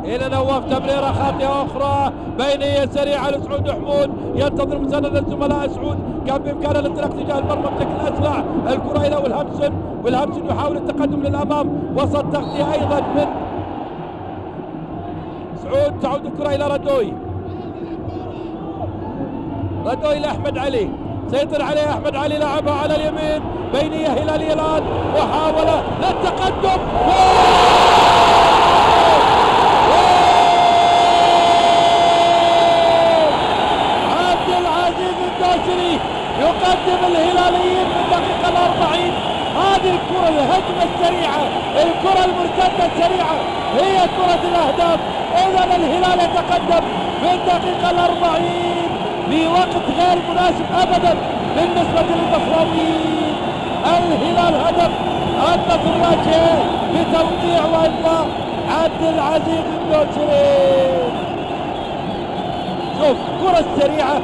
الى نواف، تمريره خاطئه اخرى، بينيه سريعه لسعود حمود، ينتظر مساندة الزملاء. سعود كان بامكانه الانطلاق تجاه المرمى بشكل اسرع، الكره الى والهمسن يحاول التقدم للامام، وسط تغطيه ايضا من سعود. تعود الكره الى ردوي لاحمد علي، سيطر عليه احمد علي، لعبها على اليمين، بينيه هلالي الان محاوله للتقدم. عبد العزيز الدوسري يقدم الهلاليين في الدقيقه ال40. هذه الكره، الهجمه السريعه، الكره المرتده السريعه هي كره الاهداف. اذا الهلال يتقدم في الدقيقه ال40 بوقت غير مناسب ابدا بالنسبه للبصراويين. الهلال هدف، النصر واجهه بتوقيع وإطلاق عبد العزيز الدوسري. شوف كرة سريعة